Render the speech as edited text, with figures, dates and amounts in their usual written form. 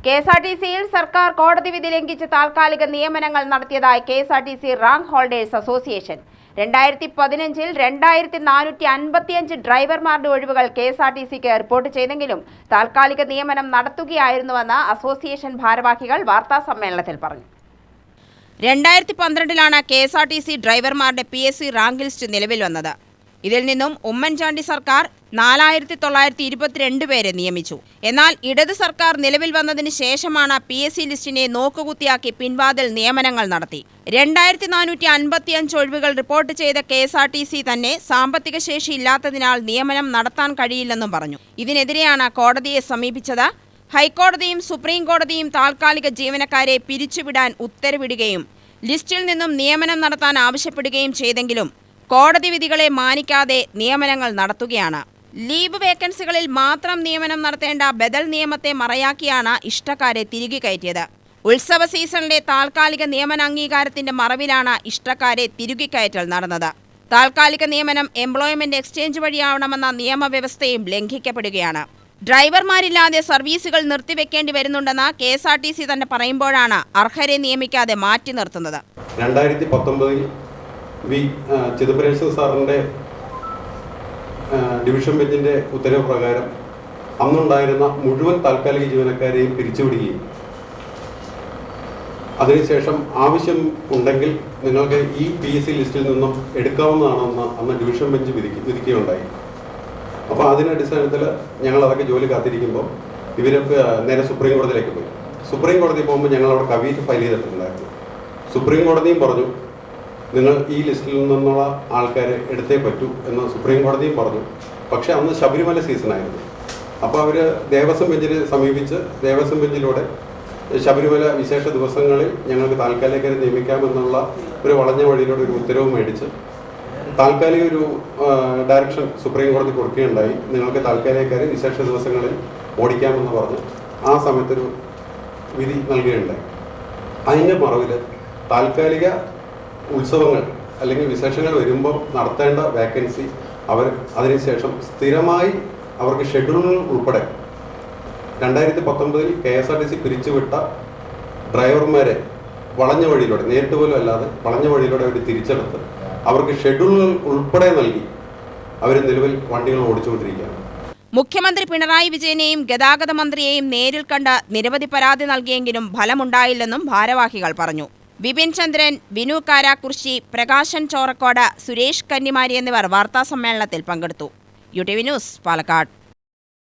കെഎസ്ആർടിസിയിൽ സർക്കാർ കോടതി വിധി ലംഘിച്ച് താൽക്കാലിക നിയമനങ്ങൾ നടത്തിയതായി കെഎസ്ആർടിസി റാങ്ക് ഹോൾഡേഴ്സ് അസോസിയേഷൻ. 2015-ൽ 2455 ഡ്രൈവർമാരുടെ ഒഴിവുകൾ കെഎസ്ആർടിസിക്ക് റിപ്പോർട്ട് ചെയ്തെങ്കിലും താൽക്കാലിക നിയമനം നടത്തുകയായിരുന്നുവെന്ന് അസോസിയേഷൻ ഭാരവാഹികൾ വാർത്താസമ്മേളനത്തിൽ പറഞ്ഞു. 2012-ലാണ് കെഎസ്ആർടിസി ഡ്രൈവർമാരുടെ PSC റാങ്ക് ലിസ്റ്റ് നിലവിൽ വന്നത്. ഇതിൽ നിന്നും ഉമ്മൻചാണ്ടി സർക്കാർ 4922 പേരെ നിയമിച്ചു. എന്നാൽ ഇടത് സർക്കാർ നിലവിൽ വന്നതിന് ശേഷമാണ് PSC ലിസ്റ്റിനെ നോക്കുകുത്തിയാക്കി പിൻവാതിൽ നിയമനങ്ങൾ നടത്തി. 2455 ഒഴിവുകൾ റിപ്പോർട്ട് ചെയ്ത കെഎസ്ആർടിസി തന്നെ സാമ്പത്തിക ശേഷി ഇല്ലാത്തതിനാൽ നിയമനം നടത്താൻ കഴിയില്ലെന്നും പറഞ്ഞു. ഇതിനെതിരെയാണ് കോടതിയെ സമീപിച്ചത്. ഹൈക്കോടതിയും സുപ്രീം കോടതിയും താൽക്കാലിക ജീവനക്കാരെ പിരിച്ചുവിടാൻ ഉത്തരവിടുകയും ലിസ്റ്റിൽ നിന്നും നിയമനം നടത്താൻ ആവശ്യപ്പെടുകയും ചെയ്തെങ്കിലും കോടതി വിധികളെ മാനിക്കാതെ നിയമനങ്ങൾ നടത്തുകയാണ്. ലീവ് വേക്കൻസികളിൽ മാത്രം നിയമനം നടത്തേണ്ട ബദൽ നിയമത്തെ മറയാക്കിയാണ് ഇഷ്ടക്കാരെ തിരികെ കയറ്റിയത്. ഉത്സവ സീസണിലെ താൽക്കാലിക നിയമന അംഗീകാരത്തിന്റെ മറവിലാണ് ഇഷ്ടക്കാരെ തിരികെ കയറ്റൽ നടന്നത്. താൽക്കാലിക നിയമനം എംപ്ലോയ്മെന്റ് എക്സ്ചേഞ്ച് വഴിയാവണമെന്ന നിയമവ്യവസ്ഥയും ലംഘിക്കപ്പെടുകയാണ്. ഡ്രൈവർമാരില്ലാതെ സർവീസുകൾ നിർത്തിവെക്കേണ്ടി വരുന്നുണ്ടെന്ന് കെഎസ്ആർടിസി തന്നെ പറയുമ്പോഴാണ് അർഹരെ നിയമിക്കാതെ മാറ്റി നിർത്തുന്നത്. 2019-ൽ ചിദംബരേശ്വർ സാറിൻ്റെ ഡിവിഷൻ ബെഞ്ചിൻ്റെ ഉത്തരവ് പ്രകാരം അന്നുണ്ടായിരുന്ന മുഴുവൻ താൽക്കാലിക ജീവനക്കാരെയും പിരിച്ചുവിടുകയും അതിനുശേഷം ആവശ്യം ഉണ്ടെങ്കിൽ നിങ്ങൾക്ക് ഈ PSC ലിസ്റ്റിൽ നിന്നും എടുക്കാവുന്നതാണെന്ന് അന്ന് ഡിവിഷൻ ബെഞ്ച് വിധിക്കുകയുണ്ടായി. അപ്പോൾ അതിൻ്റെ അടിസ്ഥാനത്തിൽ ഞങ്ങൾ അതൊക്കെ ജോലി കാത്തിരിക്കുമ്പോൾ ഇവരൊക്കെ നേരെ സുപ്രീം കോടതിയിലേക്ക് പോയി. സുപ്രീം കോടതി പോകുമ്പോൾ ഞങ്ങൾ അവിടെ കവിറ്റ് ഫയൽ ചെയ്തിട്ടുണ്ടായിരുന്നു. സുപ്രീം കോടതിയും പറഞ്ഞു നിങ്ങൾ ഈ ലിസ്റ്റിൽ നിന്നുള്ള ആൾക്കാരെ എടുത്തേ പറ്റൂ എന്ന് സുപ്രീം കോടതിയും പറഞ്ഞു. പക്ഷേ അന്ന് ശബരിമല സീസണായിരുന്നു. അപ്പോൾ അവർ ദേവസ്വം ബെഞ്ചിനെ സമീപിച്ച് ദേവസ്വം ബെഞ്ചിലൂടെ ശബരിമല വിശേഷ ദിവസങ്ങളിൽ ഞങ്ങൾക്ക് താൽക്കാലികരെ നിയമിക്കാമെന്നുള്ള ഒരു വളഞ്ഞ വഴിയിലൂടെ ഒരു ഉത്തരവ് മേടിച്ച് താൽക്കാലിക ഒരു ഡയറക്ഷൻ സുപ്രീം കോടതി കൊടുക്കുകയുണ്ടായി. നിങ്ങൾക്ക് താൽക്കാലികരെ വിശേഷ ദിവസങ്ങളിൽ ഓടിക്കാമെന്ന് പറഞ്ഞ് ആ സമയത്തൊരു വിധി നൽകുകയുണ്ടായി. അതിൻ്റെ മറവിൽ താൽക്കാലിക ഉത്സവങ്ങൾ അല്ലെങ്കിൽ വിശേഷങ്ങൾ വരുമ്പോൾ നടത്തേണ്ട വേക്കൻസി അവർ അതിനുശേഷം സ്ഥിരമായി അവർക്ക് ഷെഡ്യൂളുകൾ ഉൾപ്പെടെ 2019-ൽ KSRTC പിരിച്ചുവിട്ട ഡ്രൈവർമാരെ വളഞ്ഞ വഴിയിലൂടെ, നേരിട്ട് പോലും അല്ലാതെ വളഞ്ഞ വഴിയിലൂടെ അവർ തിരിച്ചെടുത്ത് അവർക്ക് ഷെഡ്യൂളുകൾ ഉൾപ്പെടെ നൽകി അവർ നിലവിൽ വണ്ടികൾ ഓടിച്ചുകൊണ്ടിരിക്കുകയാണ്. മുഖ്യമന്ത്രി പിണറായി വിജയനെയും ഗതാഗത മന്ത്രിയെയും നേരിൽ കണ്ട് നിരവധി പരാതി നൽകിയെങ്കിലും ഫലമുണ്ടായില്ലെന്നും ഭാരവാഹികൾ പറഞ്ഞു. വിപിൻ ചന്ദ്രൻ, വിനു കാരാക്കുർശി, പ്രകാശൻ ചോറക്കോട്, സുരേഷ് കന്നിമാരി എന്നിവർ വാർത്താസമ്മേളനത്തിൽ പങ്കെടുത്തു. UTV news, Palakkad.